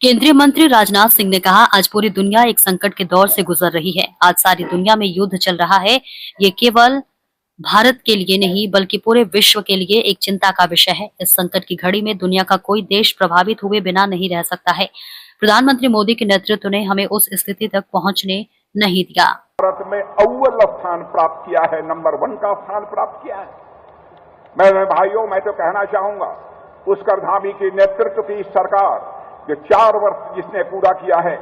केंद्रीय मंत्री राजनाथ सिंह ने कहा, आज पूरी दुनिया एक संकट के दौर से गुजर रही है। आज सारी दुनिया में युद्ध चल रहा है। ये केवल भारत के लिए नहीं बल्कि पूरे विश्व के लिए एक चिंता का विषय है। इस संकट की घड़ी में दुनिया का कोई देश प्रभावित हुए बिना नहीं रह सकता है। प्रधानमंत्री मोदी के नेतृत्व ने हमें उस स्थिति तक पहुंचने नहीं दिया। भारत में अव्वल स्थान प्राप्त किया है, नंबर 1 का स्थान प्राप्त किया है। मेरे भाइयों, मैं तो कहना चाहूंगा, पुष्कर धामी के नेतृत्व की सरकार जो 4 वर्ष जिसने पूरा किया है,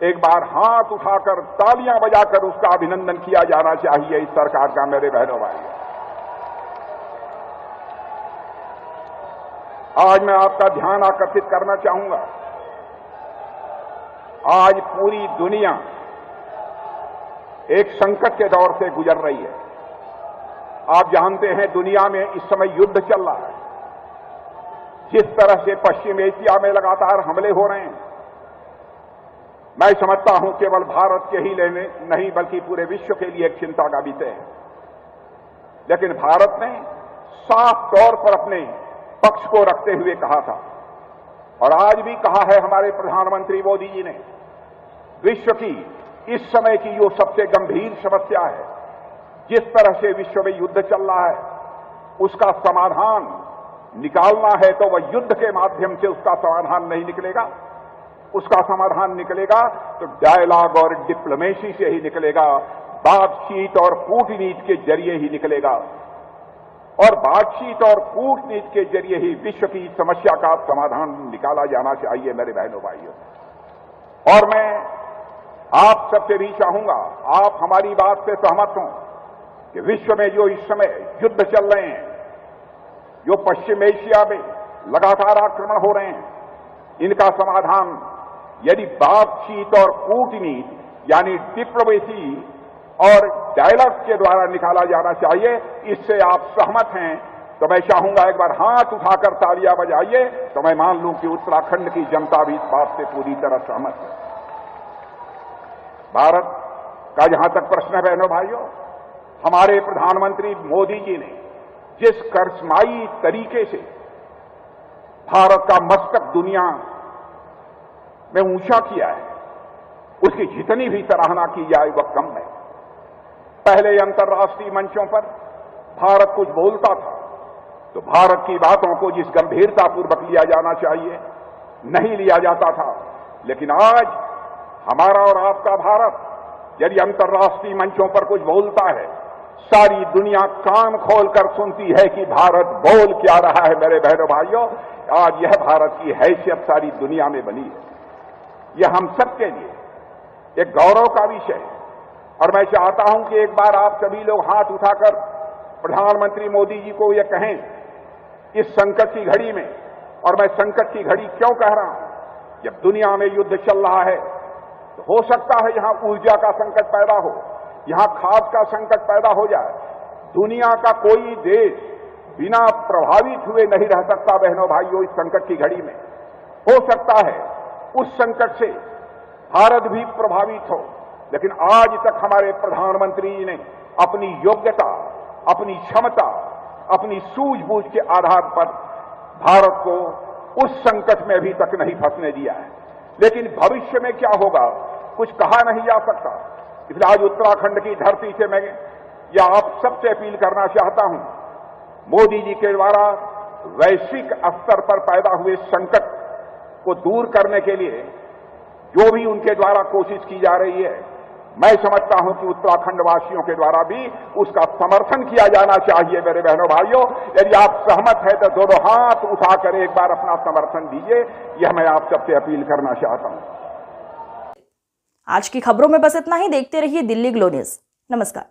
एक बार हाथ उठाकर तालियां बजाकर उसका अभिनंदन किया जाना चाहिए इस सरकार का। मेरे बहनों भाइयों, आज मैं आपका ध्यान आकर्षित करना चाहूंगा, आज पूरी दुनिया एक संकट के दौर से गुजर रही है। आप जानते हैं, दुनिया में इस समय युद्ध चल रहा है। जिस तरह से पश्चिम एशिया में लगातार हमले हो रहे हैं, मैं समझता हूं केवल भारत के ही लेने नहीं बल्कि पूरे विश्व के लिए एक चिंता का विषय है। लेकिन भारत ने साफ तौर पर अपने पक्ष को रखते हुए कहा था, और आज भी कहा है हमारे प्रधानमंत्री मोदी जी ने, विश्व की इस समय की जो सबसे गंभीर समस्या है, जिस तरह से विश्व में युद्ध चल रहा है, उसका समाधान निकालना है तो वह युद्ध के माध्यम से उसका समाधान नहीं निकलेगा। उसका समाधान निकलेगा तो डायलॉग और डिप्लोमेसी से ही निकलेगा, बातचीत और कूटनीति के जरिए ही निकलेगा। और बातचीत और कूटनीति के जरिए ही विश्व की समस्या का समाधान निकाला जाना चाहिए। मेरे बहनों भाइयों, और मैं आप सबसे भी चाहूंगा, आप हमारी बात से सहमत हों कि विश्व में जो इस समय युद्ध चल रहे हैं, जो पश्चिम एशिया में लगातार आक्रमण हो रहे हैं, इनका समाधान यदि बातचीत और कूटनीति यानी डिप्लोमेसी और डायलॉग के द्वारा निकाला जाना चाहिए। इससे आप सहमत हैं तो मैं चाहूंगा एक बार हाथ उठाकर तालियां बजाइए, तो मैं मान लूं कि उत्तराखंड की जनता भी इस बात से पूरी तरह सहमत है। भारत का जहां तक प्रश्न है बहनों भाइयों, हमारे प्रधानमंत्री मोदी जी ने जिस करिश्माई तरीके से भारत का मस्तक दुनिया में ऊंचा किया है, उसकी जितनी भी सराहना की जाए वह कम है। पहले अंतर्राष्ट्रीय मंचों पर भारत कुछ बोलता था तो भारत की बातों को जिस गंभीरतापूर्वक लिया जाना चाहिए नहीं लिया जाता था। लेकिन आज हमारा और आपका भारत यदि अंतर्राष्ट्रीय मंचों पर कुछ बोलता है, सारी दुनिया कान खोलकर सुनती है कि भारत बोल क्या रहा है। मेरे बहनों भाइयों, आज यह भारत की हैसियत सारी दुनिया में बनी है। यह हम सबके लिए एक गौरव का विषय है। और मैं चाहता हूं कि एक बार आप सभी लोग हाथ उठाकर प्रधानमंत्री मोदी जी को यह कहें, इस संकट की घड़ी में, और मैं संकट की घड़ी क्यों कह रहा हूं, जब दुनिया में युद्ध चल रहा है तो हो सकता है यहां ऊर्जा का संकट पैदा हो, यहां खाद का संकट पैदा हो जाए। दुनिया का कोई देश बिना प्रभावित हुए नहीं रह सकता बहनों भाइयों। इस संकट की घड़ी में हो सकता है उस संकट से भारत भी प्रभावित हो, लेकिन आज तक हमारे प्रधानमंत्री जी ने अपनी योग्यता, अपनी क्षमता, अपनी सूझबूझ के आधार पर भारत को उस संकट में अभी तक नहीं फंसने दिया है। लेकिन भविष्य में क्या होगा कुछ कहा नहीं जा सकता। इसलिए आज उत्तराखंड की धरती से मैं या आप सबसे अपील करना चाहता हूं, मोदी जी के द्वारा वैश्विक स्तर पर पैदा हुए संकट को दूर करने के लिए जो भी उनके द्वारा कोशिश की जा रही है, मैं समझता हूं कि उत्तराखंड वासियों के द्वारा भी उसका समर्थन किया जाना चाहिए। मेरे बहनों भाइयों, यदि आप सहमत हैं तो दोनों हाथ उठाकर एक बार अपना समर्थन दीजिए। यह मैं आप सबसे अपील करना चाहता हूं। आज की खबरों में बस इतना ही। देखते रहिए दिल्ली ग्लो न्यूज। नमस्कार।